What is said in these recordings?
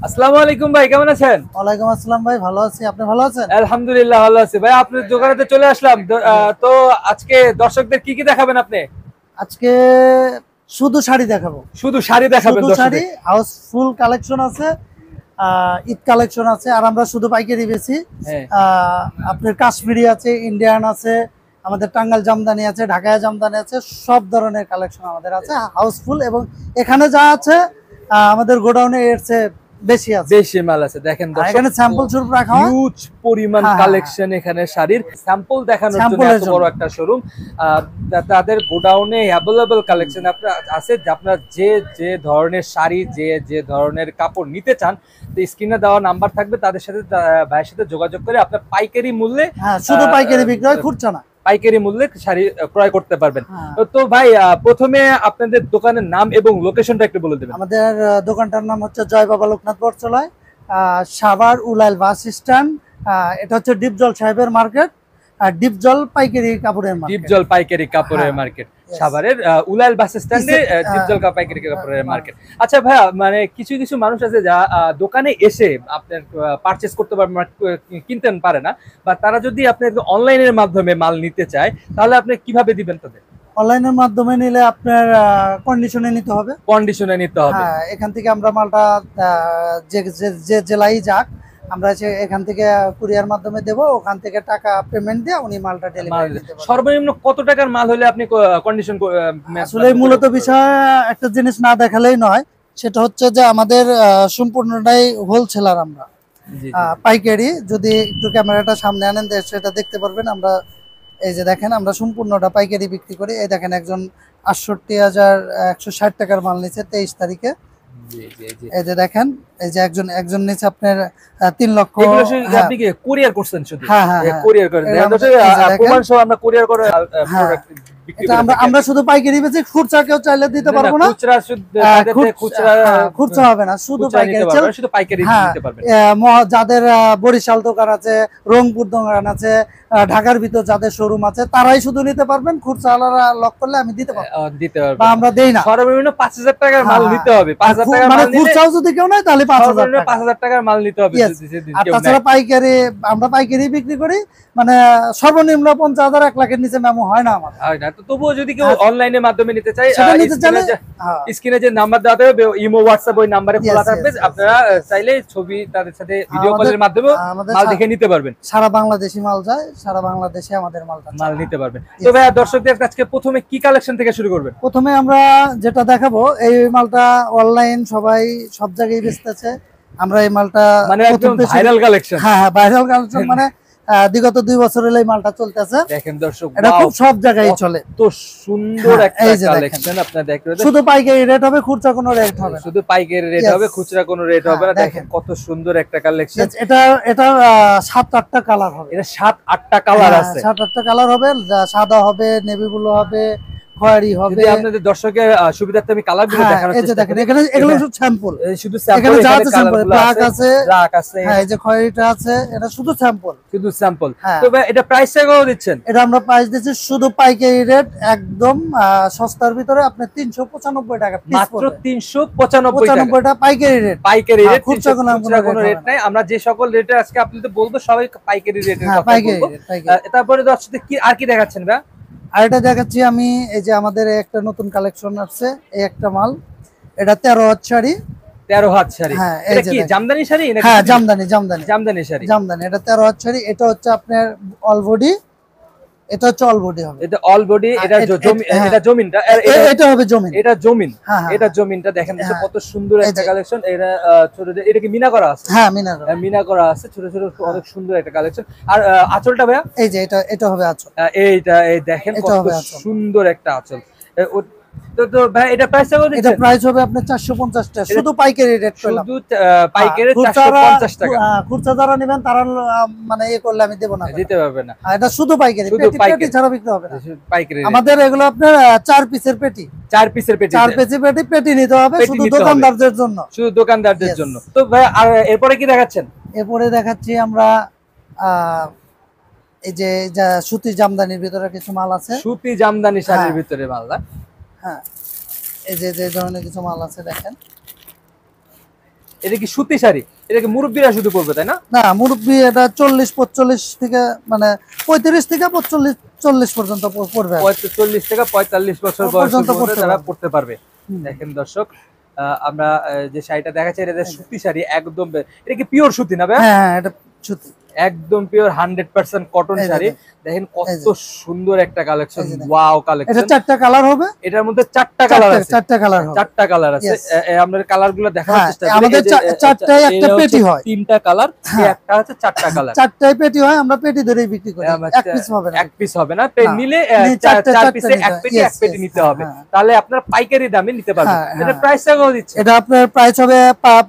আসসালামু আলাইকুম ভাই, কেমন আছেন? ওয়ালাইকুম আসসালাম ভাই, ভালো আছি। আপনি ভালো আছেন? আলহামদুলিল্লাহ ভালো আছি ভাই। আপনার দোকানেতে চলে আসলাম। জি। তো আজকে দর্শকদের কি কি দেখাবেন আপনি? আজকে শুধু শাড়ি দেখাবো। শুধু শাড়ি দেখাবেন শুধু শাড়ি, দর্শকদের? হাউসফুল কালেকশন আছে, ঈদ কালেকশন আছে। আর আমরা শুধু পাইকারি বেশি। হ্যাঁ। আপনার কাশ্মীরি আছে, ইন্ডিয়ান আছে, আমাদের টাঙ্গাইল জামদানি আছে, ঢাকায় জামদানি আছে, সব ধরনের কালেকশন আমাদের আছে হাউসফুল। এবং এখানে যা আছে আমাদের গোডাউনে এর চেয়ে বেশি আছে। বেশি মাল আছে দেখেন আর দর্শক, এখানে স্যাম্পল স্বরূপ রাখা হয়। হিউজ পরিমাণ হ্যাঁ, হ্যাঁ, কালেকশন এখানে শাড়ির স্যাম্পল দেখানোর জন্য স্যাম্পলের এত জন্য। বড় একটা শোরুম। তাদের গোডাউনে অ্যাভেলেবল কালেকশন আপনার আছে। যে আপনার যে যে ধরনের শাড়ি, যে যে ধরনের কাপড় নিতে চান, তো স্ক্রিনে দেওয়া নাম্বার থাকবে, তাদের সাথে ভাইয়ের সাথে যোগাযোগ করে আপনার পাইকারি মূল্যে, হ্যাঁ, শুধু পাইকারি বিক্রয়, খুচরা না। পাইকারি মূল্যে শাড়ি ক্রয় করতে পারবেন। হ্যাঁ। তো ভাই, প্রথমে আপনাদের দোকানের নাম এবং লোকেশনটা একটু বলে দেবেন। আমাদের দোকানটার নাম হচ্ছে জয় বাবা লোকনাথ বটতলায়, সাভার উলাইল বাস স্ট্যান্ড। এটা হচ্ছে ডিপজল সাহেবের মার্কেট, ডিপজল পাইকারি কাপড়ের মার্কেট। ডিপজল পাইকারি কাপড়ের হ্যাঁ, মার্কেট, yes. সাভারের উলাইল বাস স্ট্যান্ডে ডিপজল পাইকারি কাপড়ের মার্কেট। আচ্ছা ভাইয়া, মানে কিছু কিছু মানুষ আছে যা দোকানে এসে আপনার পারচেজ করতে পারে, কিনতে পারে না, বা তারা যদি আপনার অনলাইনের মাধ্যমে মাল নিতে চায়, তাহলে আপনি কিভাবে দিবেন তাদের? অনলাইনের মাধ্যমে নিলে আপনার কন্ডিশনে নিতে হবে। কন্ডিশনে নিতে হবে? হ্যাঁ, এখান থেকে আমরা মালটা যে যে জেলায় যাক, আমরা এখান থেকে কুরিয়ার মাধ্যমে দেবো, ওখান থেকে টাকা পেমেন্ট দিয়ে উনি মালটা ডেলিভারি দিতে পারবেন। সর্বনিম্ন কত টাকার মাল হলে আপনি কন্ডিশন? আসলে মূলত বিষয় একটা জিনিস না দেখালেই নয়, সেটা হচ্ছে যে আমাদের সম্পূর্ণটাই হোলসেলার আমরা। জি, পাইকারি, যদি একটু ক্যামেরাটা সামনে আনেন সেটা দেখতে পারবেন। আমরা এই যে দেখেন, আমরা সম্পূর্ণটা পাইকারি বিক্রি করি। এই দেখেন, একজন 68,160 টাকার মাল নিচ্ছে 23 তারিখে। জি, জি, জি। এই যে দেখেন, এই যে একজন নিচ্ছে আপনার 3 লক্ষ। এগুলো হ্যাঁ, আপনি কি কুরিয়ার করছেন শুধু? হ্যাঁ, হ্যাঁ, হ্যাঁ। কুরিয়ার করেন? এটা দেখা আমাদের- যাচ্ছে এই যে দেখেন, প্রমাণ সহ আমরা কুরিয়ার করে হ্যাঁ, প্রোডাক্ট বিক্রি এটা করে আমরা থাকি। আমরা শুধু পাইকারি বেচি, খুচরা কেউ চাইলে দিতে পারবো না। খুচরা তাদের খুচরা খুচরা হবে না, শুধু খুচরা নিতে পাইকারি। পারবেন, শুধু পাইকারি হ্যাঁ, নিতে পারবেন। যাদের বরিশাল দোকান আছে, রংপুর দোকান আছে, ঢাকার ভিতর যাদের শোরুম আছে, তারাই শুধু নিতে পারবেন। খুচরা আলাদা লক করলে আমি দিতে পারবো, দিতে বা পারবেন। আমরা দেই না। সর্বনিম্ন 5,000 টাকার মাল হ্যাঁ, নিতে হবে। 5,000 টাকার মানে মাল নিলে খুচরাও যদি কেউ নেয় তাহলে 5,000 সর্বনিম্ন টাকা। 5,000 টাকার মাল নিতে হবে। Yes. যদি আর কেউ তাছাড়া নেয়। পাইকারি, আমরা পাইকারি বিক্রি করি, মানে সর্বনিম্ন 50,000, 1 লাখের নিচে মেমো হয় না আমাদের। হয় না। তো তবুও যদি কেউ হ্যাঁ, অনলাইনের মাধ্যমে নিতে চায়, সেটা নিতে চাইলে হ্যাঁ, স্ক্রিনে যে নাম্বার দেওয়া থাকবে, ইমো, হোয়াটসঅ্যাপ, ওই নাম্বারে খোলা yes, থাকবে। yes, yes. আপনারা চাইলে ছবি তাদের সাথে ভিডিও আমাদের কলের মাধ্যমে আমাদের মাল দেখে নিতে পারবেন। সারা বাংলাদেশি মাল যায়, সারা বাংলাদেশে আমাদের মালটা মাল যায়। নিতে পারবেন। তো ভাইয়া, দর্শকদের আজকে প্রথমে কি কালেকশন থেকে শুরু করবেন? প্রথমে আমরা যেটা দেখাবো, এই মালটা অনলাইন সবাই সব জায়গায় বেচতেছে। আমরা এই মালটা মানে একদম প্রথম থেকে ভাইরাল কালেকশন। হ্যাঁ, হ্যাঁ, ভাইরাল কালেকশন। মানে বিগত 2 বছর হলো এই মালটা চলতেছে। দেখেন দর্শক, এটা খুব সব জায়গায় চলে। তো সুন্দর হ্যাঁ, একটা এই যে কালেকশন আপনারা দেখেন। শুধু পাইকারি রেট হবে, খুচরা কোনো রেট হবে না। শুধু পাইকারি রেট Yes. হবে, খুচরা কোনো রেট হবে না। হ্যাঁ, দেখেন কত সুন্দর একটা কালেকশন। Yes, এটা 7-8টা কালার হবে। এটা 7-8টা কালার হ্যাঁ, আছে। 7-8টা কালার হবে। সাদা হবে, নেভি ব্লু হবে, খয়েরি হবে। যদি আপনাদের দর্শকের সুবিধার্থে আমি কালারগুলো হ্যাঁ, দেখানোর এই যে চেষ্টা দেখেন, করি। এখানে এগুলো শুধু স্যাম্পল। শুধু এখানে স্যাম্পল, যা এখানে আছে স্যাম্পল, কালারগুলো ব্ল্যাক আছে, আছে, ব্ল্যাক আছে, হ্যাঁ, এই যে খয়েরিটা আছে, এটা শুধু স্যাম্পল। শুধু স্যাম্পল। হ্যাঁ। তো ভাই, এটা প্রাইসটা কত দিচ্ছেন? এটা আমরা প্রাইস দিচ্ছি শুধু পাইকারি রেট, একদম সস্তার ভিতরে। আপনি 395 টাকা পিস মাত্র পড়বে। 395 টাকা 95 টাকা পাইকারি রেট। পাইকারি হ্যাঁ, রেট। খুচরা কোনো কোনো রেট নাই। আমরা যে সকল রেটে আজকে আপনাদের বলবো, সবাই পাইকারি রেটের হ্যাঁ, কথা পাইকারি বলবো। রেট, পাইকারি। তারপরে দর্শকদের কি আর কি দেখাচ্ছেন ভাই? আর এটা দেখাচ্ছি আমি, এই যে আমাদের একটা নতুন কালেকশন আসছে, এই একটা মাল। এটা 13 হাত শাড়ি। 13 হাত শাড়ি। হ্যাঁ, এই এটা যে কি দেখেন। জামদানি শাড়ি নাকি? হ্যাঁ, জামদানি, জামদানি, জামদানি শাড়ি। জামদানি। এটা 13 হাত শাড়ি। এটা হচ্ছে আপনার অল বডি। এটা হচ্ছে অল বডি হবে। এটা অল বডি। এটা হ্যাঁ, এটা জমিনটা, এটা হবে জমিন। এটা জমিন। হ্যাঁ, হ্যাঁ, এটা জমিনটা দেখেন হ্যাঁ। কত সুন্দর এই একটা যে। কালেকশন। এটা ছোট, এটা কি মিনা করা আছে? হ্যাঁ, মিনার। মিনা করা আছে, ছোট ছোট, অনেক সুন্দর একটা কালেকশন। আর আঁচলটা ভাইয়া? এই যে এটা হবে আঁচল। এই দেখেন এটা কত হবে আঁচল। সুন্দর একটা আঁচল। তো ভাই, এটা প্রাইসটা কত এটা দিচ্ছেন? প্রাইস হবে আপনার 450 টাকা, শুধু পাইকারি রেট পেলাম। শুধু পাইকারি খুচরা 450 টাকা। খুচরা যারা নেবেন তারা মানে করলে আমি দেব না, দিতে পারবে না। এটা শুধু পাইকারি। শুধু পেটি পাইকারি। ছাড়া বিক্রি হবে না। পাইকারি আমাদের এগুলো আপনার 4 পিসের পেটি। 4 পিসের পেটি। 4 পিসের পেটি নিতে হবে পেটি শুধু নিতে হবে। দোকানদারদের জন্য। শুধু দোকানদারদের Yes. জন্য। তো ভাই, আর এরপরে কি দেখাচ্ছেন? এরপরে দেখাচ্ছি আমরা এই যে সুতি জামদানির ভিতরে কিছু মাল আছে। সুতি জামদানি শাড়ির হ্যাঁ। ভিতরে মাল না? হ্যাঁ, এই যে ধরনের কিছু মাল আছে দেখেন। এটা কি সুতি শাড়ি? এটা কি মুরব্বীরা শুধু পরবে তাই না? না, মুরব্বি এটা 40-45 থেকে মানে 35 থেকে 45-40 পর্যন্ত পড়বে। 40 থেকে 45 বছর পর্যন্ত বয়সে তারা পড়তে পারবে। দেখেন দর্শক, আমরা যে শাড়িটা দেখাচ্ছি এটা সুতি শাড়ি, একদম এটা কি পিওর সুতি না ভাই? হ্যাঁ, এটা সুতি, একদম পিওর 100% কটন শাড়ি। দেখেন কত সুন্দর একটা কালেকশন, ওয়াও কালেকশন। এটা 4টা কালার হবে, এটার মধ্যে 4টা কালার আছে। 4টা কালার হবে, 4টা কালার আছে। আমরা কালারগুলো দেখানোর চেষ্টা করি। আমাদের 4টায় একটা পেটি হয়, 3টা কালার, একটা হচ্ছে 4টা কালার। 4টায় পেটি হয়, আমরা পেটি ধরেই বিক্রি করি, এক পিস হবে না। এক পিস হবে না, নিলে 4 পিসে এক পেটি নিতে হবে, তাহলে আপনার পাইকারি দামে নিতে পারবেন। এটা প্রাইস কত দিচ্ছে? এটা আপনার প্রাইস হবে,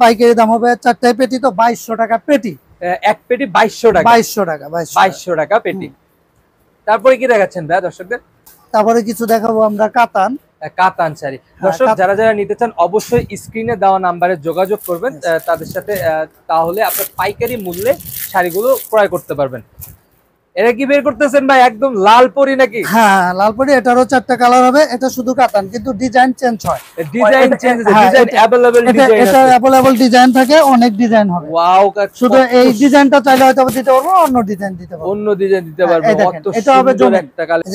পাইকারি দাম হবে 4টায় পেটি তো 2200 টাকা পেটি। এক পেটি 2200 টাকা। 2200 টাকা পেটি। তারপরে কি দেখাচ্ছেন ভাই দর্শকদের? তারপরে কিছু দেখাবো আমরা কাতান শাড়ি। দর্শক যারা যারা নিতে চান অবশ্যই স্ক্রিনে দেওয়া নাম্বারে যোগাযোগ করবেন তাদের সাথে, তাহলে আপনার পাইকারি মূল্যে শাড়িগুলো ক্রয় করতে পারবেন। এটা কি বের করতেছেন ভাই, একদম লাল পরি নাকি? হ্যাঁ, লাল পরি। এটারও 4টা কালার হবে, এটা শুধু কাতান, কিন্তু ডিজাইন চেঞ্জ হয়। Design change, design available design আছে। এটা अवेलेबल ডিজাইন থাকে, অনেক ডিজাইন হবে। ওয়াও, শুধু এই ডিজাইনটা চাইলে হয়তো দিতে পারবো, অন্য ডিজাইন দিতে পারবো, অন্য ডিজাইন দিতে পারবো। কত এটা হবে সুন্দর একটা কালেকশন।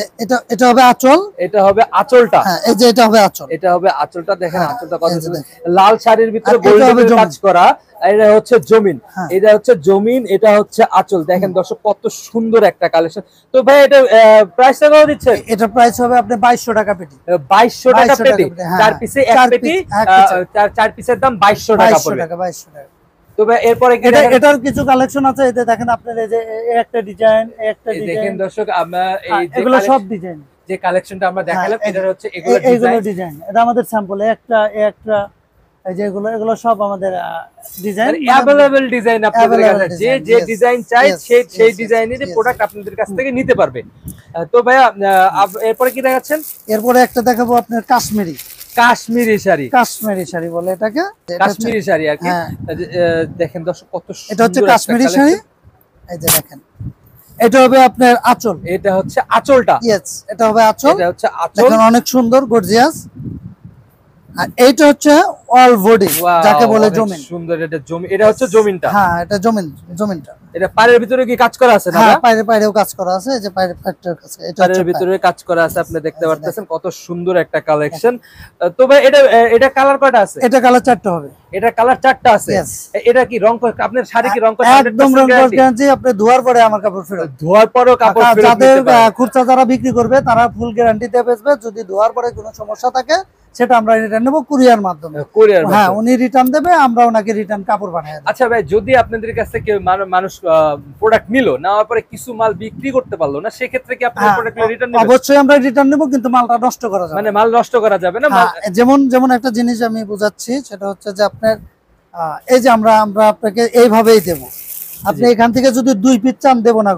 এটা হবে আঁচল, এটা হবে আঁচলটা। হ্যাঁ, এই যে এটা হবে আঁচল, এটা হবে আঁচলটা। দেখেন আঁচলটা কত সুন্দর, লাল শাড়ির ভিতরে গোল্ডেন কাজ করা। এটা হচ্ছে জমিন, এটা হচ্ছে জমিন, এটা হচ্ছে আঁচল। দেখেন দর্শক কত সুন্দর একটা কালেকশন। তো ভাই এটা প্রাইস কত দিচ্ছে? এটা প্রাইস হবে আপনি 2200 টাকা পেটি। 2200 টাকা পেটি, 4 পিসে এক পেটি, 4 পিসের দাম 2200 টাকা পড়বে। 2200 টাকা। তো ভাই এরপরে কি এটার কিছু কালেকশন আছে, এতে দেখেন আপনার এই যে একটা ডিজাইন, একটা ডিজাইন। দেখেন দর্শক, আমরা এই এগুলো সব ডিজাইন, যে কালেকশনটা আমরা দেখালাম এটা হচ্ছে এগুলো ডিজাইন। এটা আমাদের স্যাম্পল, একটা এই যে এগুলো সব আমাদের ডিজাইন, अवेलेबल ডিজাইন। আপনাদের কাছে যে ডিজাইন চাই সেই ডিজাইনেরই প্রোডাক্ট আপনাদের কাছ থেকে নিতে পারবে। তো ভাইয়া এরপরে কি দেখাচ্ছেন? এরপরে একটা দেখাবো আপনার কাশ্মীরি শাড়ি বলে এটাকে, কাশ্মীরি শাড়ি আর কি। দেখেন দর্শক কত সুন্দর, এটা হচ্ছে কাশ্মীরি শাড়ি। এই যে দেখেন, এটা হবে আপনার আঁচল, এটা হচ্ছে আঁচলটা। ইয়েস, এটা হবে আঁচল, এটা হচ্ছে আঁচল। দেখেন অনেক সুন্দর গর্জিয়াস। আর এইটা হচ্ছে অল বডি, যাকে বলে জমিন। সুন্দর, এটা জমিন, এটা হচ্ছে জমিনটা। হ্যাঁ, এটা জমিনটা। এটা পাড়ের ভিতরে কি কাজ করা আছে না? হ্যাঁ, পাড়েও কাজ করা আছে, এই যে পাড়ের কাছে এটা পাড়ের ভিতরে কাজ করা আছে, আপনি দেখতে পারতেছেন কত সুন্দর একটা কালেকশন। তো ভাই এটা কালার কয়টা আছে? এটা কালার 4টা হবে। এটা কালার 4টা আছে। এটা কি রং, আপনার শাড়ি কি রং একদম রং গ্যারান্টি। আপনি ধোয়ার পরে আমার কাপড় ফেরত, ধোয়ার পরেও কাপড় ফেরত। যাদের খুচরা যারা বিক্রি করবে তারা ফুল গ্যারান্টি দিয়ে বেচবে। যদি ধোয়ার পরে কোনো সমস্যা থাকে সেটা আমরা রিটার্ন নেব কুরিয়ার মাধ্যমে। হ্যাঁ, উনি রিটার্ন দেবে, আমরা ওনাকে রিটার্ন কাপড় বানিয়ে দেব। আচ্ছা ভাই, যদি আপনাদের কাছ থেকে মানুষ প্রোডাক্ট নিলো, নেওয়ার পরে কিছু মাল বিক্রি করতে পারলো না, সেক্ষেত্রে কি আপনারা প্রোডাক্ট রিটার্ন নেবেন? অবশ্যই আমরা রিটার্ন নেব, কিন্তু মালটা নষ্ট করা যাবে, মানে মাল নষ্ট করা যাবে না। যেমন একটা জিনিস আমি বুঝাচ্ছি, সেটা হচ্ছে যে আপনার এই যে আমরা আপনাকে এইভাবেই দেব, আপনি এখান থেকে যদি 2 পিস চান দেব না,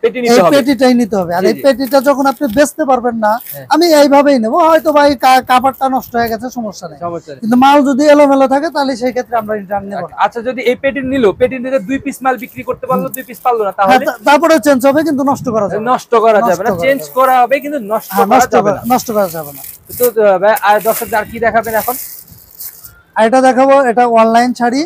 পেটি নিতে হবে, পেটিটাই নিতে হবে। আর এই পেটিটা যখন আপনি বেচতে পারবেন না, আমি এইভাবেই নেব, হয়তো ভাই কাপড়টা নষ্ট হয়ে গেছে, সমস্যা নেই, কিন্তু মাল যদি এলোমেলো থাকে তাহলে সেই ক্ষেত্রে আমরা রিটার্ন নেব না। আচ্ছা, যদি এই পেটি নিলো, পেটি নিতে 2 পিস মাল বিক্রি করতে পারলো, 2 পিস পারলো না, তাহলে তারপরে চেঞ্জ হবে, কিন্তু নষ্ট করা যাবে না। চেঞ্জ করা হবে, কিন্তু নষ্ট করা যাবে না। তো ভাই আর দর্শক আর কি দেখাবেন এখন? আর এটা দেখাবো, এটা অনলাইন শাড়ি।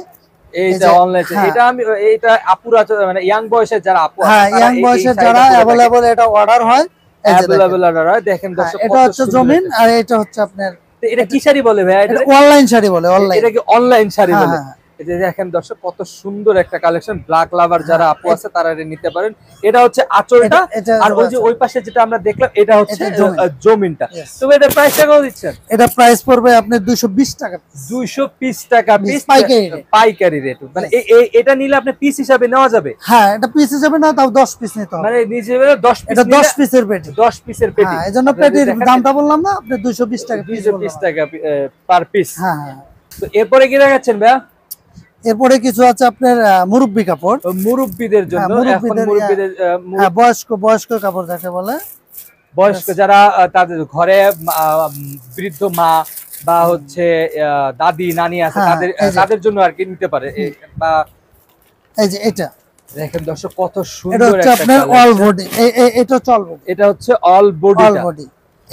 এইটা অনলাইন, এটা আমি এটা আপুরা মানে ইয়াং বয়সের যারা আপু, হ্যাঁ, ইয়াং বয়সের যারা अवेलेबल এটা অর্ডার হয়, अवेलेबल অর্ডার হয়। দেখেন দর্শক, এটা হচ্ছে জমিন, আর এটা হচ্ছে আপনার, এটা কি শাড়ি বলে ভাই? এটা অনলাইন শাড়ি বলে। এটা কি অনলাইন শাড়ি বলে? এটা দেখেন দর্শক কত সুন্দর একটা কালেকশন। ব্ল্যাক লাভার যারা আপু আছে তারা এটা নিতে পারেন। এটা হচ্ছে আঁচলটা, আর ওই যে ওই পাশে যেটা আমরা দেখলাম এটা হচ্ছে জমিনটা। তো এটা প্রাইস কত দিচ্ছেন? এটা প্রাইস পড়বে আপনার 220 টাকা, 220 টাকা পিস, পাইকারি রেট। মানে এটা নিলে আপনি পিস হিসাবে নেওয়া যাবে? হ্যাঁ, এটা পিস হিসাবে না, তাও 10 পিস নিতে হবে। মানে নিজে 10 পিস, এটা 10 পিসের পেটি, 10 পিসের পেটি। হ্যাঁ, এজন্য পেটির দামটা বললাম না, আপনি 220 টাকা, 220 টাকা পার পিস। হ্যাঁ। তো এরপরে কি দেখাচ্ছেন ভাইয়া? এরপরে কিছু আছে আপনার মুরব্বি কাপড়, মুরব্বিদের জন্য। বয়স্ক কাপড় যাকে বলে, বয়স্ক যারা তাদের ঘরে বৃদ্ধ মা বা হচ্ছে দাদি নানি আছে, তাদের জন্য আর কি নিতে পারে। বা এই যে এটা দেখেন দর্শক কত সুন্দর একটা আপনার অল বডি, এটা চলবে, এটা হচ্ছে অল বডি।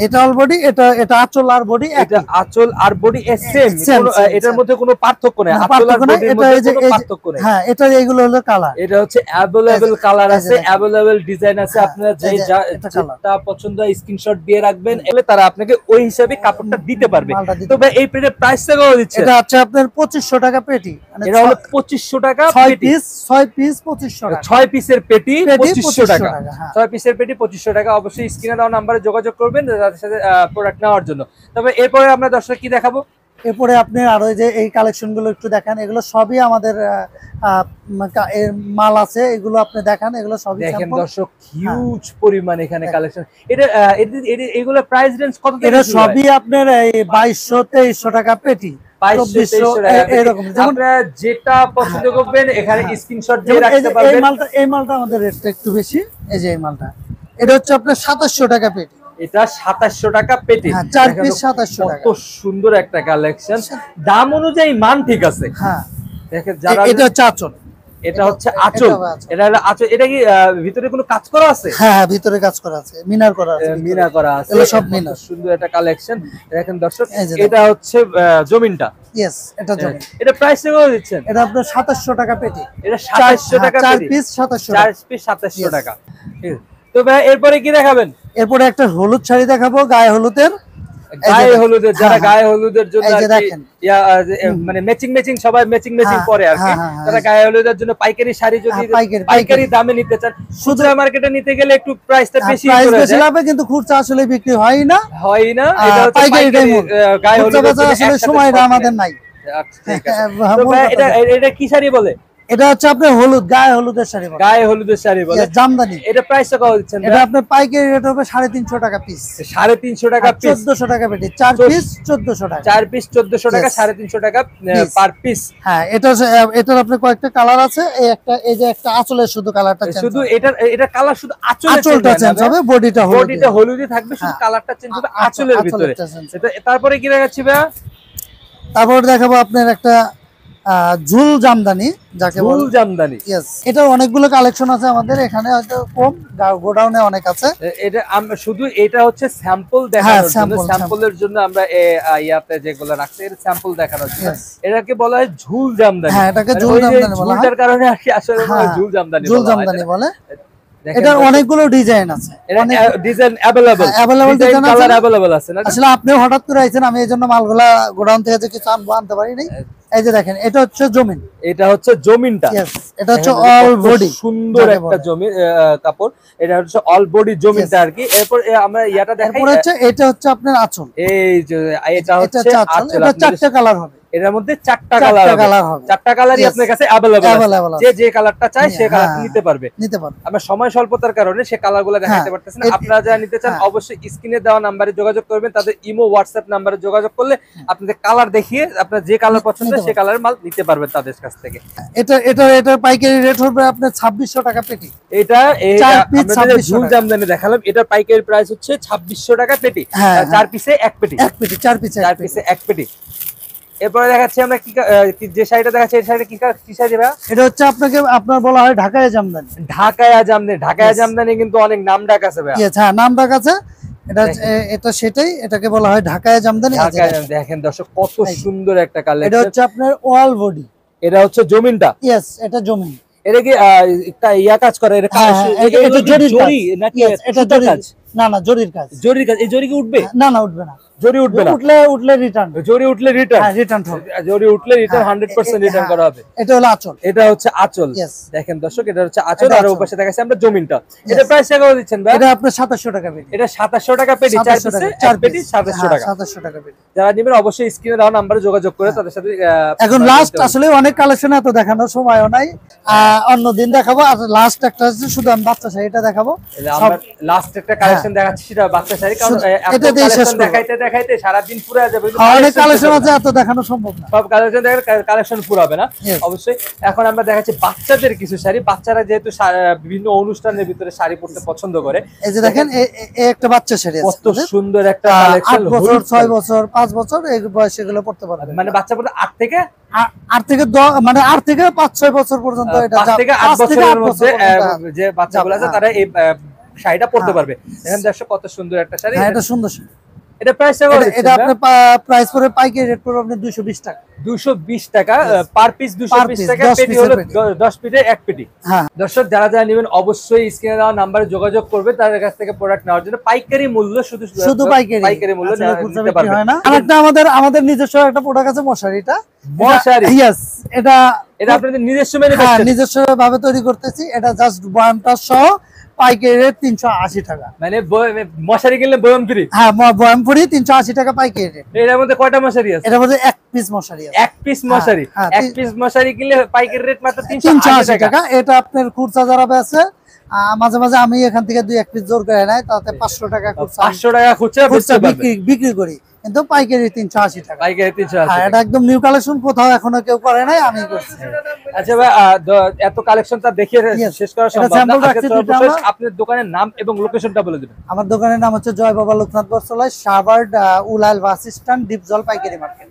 এটা অল বডি, এটা আঁচল আর বডি, এটা আঁচল আর বডি সেম, এটার মধ্যে কোনো পার্থক্য নেই, আঁচল আর বডির মধ্যে কোনো পার্থক্য নেই। হ্যাঁ, এটা এইগুলো হলো কালার, এটা হচ্ছে अवेलेबल কালার আছে, अवेलेबल ডিজাইন আছে, আপনারা যেটা পছন্দ হয় স্ক্রিনশট দিয়ে রাখবেন, এলে তারা আপনাকে ওই হিসাবে কাপড়টা দিতে পারবে। তো ভাই এই পেটির প্রাইসটা কত দিচ্ছেন? এটা হচ্ছে আপনার 2500 টাকা পেটি, এটা হলো 2500 টাকা 6 পিস 2500 টাকা, 6 পিসের পেটি 2500 টাকা, হ্যাঁ। 6 পিসের পেটি 2500 টাকা। অবশ্যই স্ক্রিনে দেওয়া নম্বরে যোগাযোগ করবেন তাদের সাথে প্রোডাক্ট নেওয়ার জন্য। তবে এরপরে আমরা দর্শক কি দেখাবো? এরপরে আপনি আরো যে এই কালেকশন গুলো একটু দেখান, এগুলো সবই আমাদের মাল আছে, এগুলো আপনি দেখান, এগুলো সবই দেখেন দর্শক হিউজ পরিমাণ এখানে কালেকশন। এটা এগুলো প্রাইস রেঞ্জ কত থেকে? এটা সবই আপনার এই 2200-2300 টাকা পেটি, 2200 টাকা এরকম। আপনারা যেটা পছন্দ করবেন এখানে স্ক্রিনশট দিয়ে রাখতে পারবেন। এই মালটা আমাদের রেটটা একটু বেশি, এই যে এই মালটা এটা হচ্ছে আপনার 2700 টাকা পেটি, এটা 2700 টাকা পেটি, 4 পিস 2700 টাকা। কত সুন্দর একটা কালেকশন, দাম অনুযায়ী মান ঠিক আছে। হ্যাঁ, দেখেন যারা এটা হচ্ছে আঁচল, এটা হচ্ছে আঁচল, এটা হলো আঁচল। এটা কি ভিতরে কোনো কাজ করা আছে? হ্যাঁ, ভিতরে কাজ করা আছে, মিনার করা আছে, মিনা করা আছে, এগুলো সব মিনার। সুন্দর একটা কালেকশন। দেখেন দর্শক এটা হচ্ছে জমিনটা, यस এটা জমি। এটা প্রাইস কত দিচ্ছেন? এটা আপনার 2700 টাকা পেটি, এটা 2700 টাকা পেটি, 4 পিস 2700 4 পিস 2700 টাকা। ঠিক আছে, তো ভাই এরপরে কি দেখাবেন? এরপরে একটা হলুদ শাড়ি দেখাবো, গায়ে হলুদের, গায়ে হলুদের, যারা গায়ে হলুদের জন্য এই যে দেখেন মানে ম্যাচিং সবাই ম্যাচিং পরে আর কি, তারা গায়ে হলুদের জন্য পাইকারি শাড়ি যদি পাইকারি দামে নিতে চান, খুচরা মার্কেটে নিতে গেলে একটু প্রাইসটা বেশি লাগবে, কিন্তু খুচরা আসলে বিক্রি হয় না, এটা হচ্ছে পাইকারি গায়ে হলুদের আসলে সময়টা আমাদের নাই। আচ্ছা ঠিক আছে, তো ভাই এটা কি শাড়ি বলে? এটা হচ্ছে আপনার হলুদ, গায়ে হলুদের শাড়ি বলে, গায়ে হলুদের শাড়ি বলে, জামদানি। এটা প্রাইস কত দিচ্ছেন? এটা আপনার পাইকারি রেট হবে 350 টাকা পিস, 350 টাকা পিস, 1400 টাকা পেটি, 4 পিস 1400 টাকা, 4 পিস 1400 টাকা, 350 টাকা পার পিস। হ্যাঁ, এটার আপনার কয়েকটা কালার আছে, এই যে একটা আঁচলের শুধু কালারটা চেঞ্জ, শুধু এটা কালার শুধু আঁচলটা চেঞ্জ হবে, বডিটা হলুদই থাকবে, শুধু কালারটা চেঞ্জ হবে আঁচলের ভিতরে। তারপরে কি দেখাচ্ছি ভাইয়া? তারপর দেখাবো আপনার একটা ঝুল জামদানি, যাকে ঝুল জামদানি। यस, এটা অনেকগুলো কালেকশন আছে আমাদের এখানে, হয়তো কম, গোডাউনে অনেক আছে। এটা আমরা শুধু এটা হচ্ছে স্যাম্পল দেখানোর জন্য, স্যাম্পলের জন্য আমরা ইয়াতে যেগুলো রাখছি এটা স্যাম্পল দেখানোর জন্য। এটাকে বলা হয় ঝুল জামদানি। হ্যাঁ, এটাকে ঝুল জামদানি বলা হয়, ঝুলটার কারণে আর কি আসলে ঝুল জামদানি বলে। এটার অনেকগুলো ডিজাইন আছে, ডিজাইন अवेलेबल কালার अवेलेबल আছে না? আসলে আপনি হঠাৎ করে আইছেন, আমি এইজন্য মালগুলা গোডাউন থেকে যে কিছু আনতে পারি নাই। এই যে দেখেন, এটা হচ্ছে জমিন, এটা হচ্ছে জমিনটা, এটা হচ্ছে অল বডি, সুন্দর একটা জমি কাপড়, এটা হচ্ছে অল বডি জমিনটা আর কি। এরপর আমরা ইয়াটা দেখাই, এটা হচ্ছে আপনার আঁচল, এই যে এটা হচ্ছে আঁচল, এটা 4টা কালার হবে, এর মধ্যে 4টা কালার হবে, 4টা কালারই আপনার কাছে अवेलेबल আছে, যে কালারটা চায় সে কালারটা নিতে পারবে। আমরা সময় স্বল্পতার কারণে সে কালারগুলো দেখাতে পারতেছি না। আপনারা যারা নিতে চান অবশ্যই স্ক্রিনে দেওয়া নম্বরে যোগাযোগ করবেন, তাদের ইমো হোয়াটসঅ্যাপ নম্বরে যোগাযোগ করলে আপনাদের কালার দেখিয়ে আপনার যে কালার পছন্দ সে কালারের মাল নিতে পারবেন তাদের কাছ থেকে। এটা পাইকারি রেট হবে আপনার 2600 টাকা পেটি, এটা আমরা ঝুল জামদানি দেখালাম, এটা পাইকারি প্রাইস হচ্ছে 2600 টাকা পেটি, 4 পিসে 1 পেটি, 4 পিসে 1 পেটি। এরপরে দেখাচ্ছি আমরা যে শাড়িটা দেখাচ্ছি, এই শাড়িটা কি শাড়ি ভাই? এটা হচ্ছে আপনার বলা হয় ঢাকায়া জামদানি। ঢাকায়া জামদানি কিন্তু অনেক নাম ডাক আছে ভাই। হ্যাঁ, নাম ডাক আছে, এটা সেটাই, এটাকে বলা হয় ঢাকায়া জামদানি। দেখেন দর্শক কত সুন্দর একটা কালেকশন, এটা হচ্ছে আপনার অল বডি, এটা হচ্ছে জমিনটা। यस, এটা জমিন। এটা কি ইয়া কাজ করে? এটা জরি নাকি? এটা জরি, না জরির কাজ। এই জরি কি উঠবে? না, উঠবে না, জরি উঠবে না, উঠলে রিটার্ন, জরি উঠলে রিটার্ন, হ্যাঁ রিটার্ন হবে, জরি উঠলে রিটার্ন 100% রিটার্ন করা হবে। এটা হলো আঁচল, এটা হচ্ছে আঁচল। দেখেন দর্শক, এটা হচ্ছে আঁচল, আর ওর পাশে দেখাচ্ছি আমরা জমিনটা। এটা প্রাইস কত দিচ্ছেন ভাই? এটা আপনার 2700 টাকা পেটি, এটা 2700 টাকা পেটি, 4 পিসে 1 পেটি 2700 টাকা, 2700 টাকা পেটি। যারা নেবেন অবশ্যই স্ক্রিনে দেওয়া নম্বরে যোগাযোগ করে তাদের সাথে। এখন লাস্ট আসলে অনেক কালেকশন এত দেখানোর সময়ও নাই, অন্য দিন দেখাবো। আর লাস্ট একটা আছে, শুধু আমি বাচ্চা শাড়িটা দেখাবো। আমরা লাস্ট একটা কালেকশন দেখাচ্ছি, সেটা বাচ্চা শাড়ি, কারণ এটা দিয়ে শেষ দেখাইতে সারা দিন পুরো যাবে, অনেক কালেকশন আছে, এত দেখানো সম্ভব না, সব কালেকশন পুরো হবে না অবশ্যই। এখন আমরা দেখাচ্ছি বাচ্চাদের কিছু শাড়ি, বাচ্চারা যেহেতু বিভিন্ন অনুষ্ঠানের ভিতরে শাড়ি পরতে পছন্দ করে। এই যে দেখেন, এই একটা বাচ্চা শাড়ি আছে, কত সুন্দর একটা কালেকশন, 8 বছর 6 বছর 5 বছর এই বয়সে এগুলো পড়তে পারবে, মানে বাচ্চা পড়তে 8 থেকে 5-6 বছর পর্যন্ত, এটা 5 থেকে 8 বছরের মধ্যে যে বাচ্চাগুলো আছে তারা এই শাড়িটা পরতে পারবে। দেখেন দর্শক কত সুন্দর একটা শাড়ি। হ্যাঁ, এটা সুন্দর। এটা প্রাইস এটা আপনার প্রাইস পড়ে পাইকারি রেট পড়বে আপনার 220 টাকা। 220 টাকা পার পিস, 220 টাকা। পেটি হলো 10 পিসে 1 পেটি। হ্যাঁ দর্শক যারা যারা নেবেন অবশ্যই স্ক্রিনে দেওয়া নাম্বারে যোগাযোগ করবে তাদের কাছ থেকে প্রোডাক্ট নেওয়ার জন্য। পাইকারি মূল্য শুধু পাইকারি মূল্য নিতে পারবে। হয় না। আরেকটা আমাদের নিজস্ব একটা প্রোডাক্ট আছে মশারিটা। মশারি, ইয়েস, এটা আপনাদের নিজস্ব মেনে হ্যাঁ নিজস্ব ভাবে তৈরি করতেছি। এটা জাস্ট বয়ামটা সহ পাইকারি রেট 380 টাকা। মানে মশারি কিনলে বয়াম ফ্রি? হ্যাঁ, বয়াম ফ্রি 380 টাকা পাইকারি রেট। এর মধ্যে কয়টা মশারি আছে? এর মধ্যে এক পিস মশারি আছে। এক পিস মশারি, এক পিস মশারি কিনলে পাইকারি রেট মাত্র 380 টাকা। এটা আপনার খুচরা যারা বেচে মাঝে মাঝে আমি এখান থেকে 2-1 পিস জোর করে নেয়, তাতে 500 টাকা খুচরা, 500 টাকা খুচরা বিক্রি করি, কিন্তু পাইকারি 380 টাকা। পাইকারি 380। এটা একদম নিউ কালেকশন, কোথাও এখনো কেউ করে নাই, আমি করছি। আচ্ছা ভাই, এত কালেকশনটা দেখিয়ে শেষ করা সম্ভব না। আপনার দোকানের নাম এবং লোকেশনটা বলে দিবেন। আমার দোকানের নাম হচ্ছে জয় বাবা লোকনাথ বস্ত্রালয়, সাভার উলাল বাস স্ট্যান্ড, ডিপজল পাইকারি মার্কেট।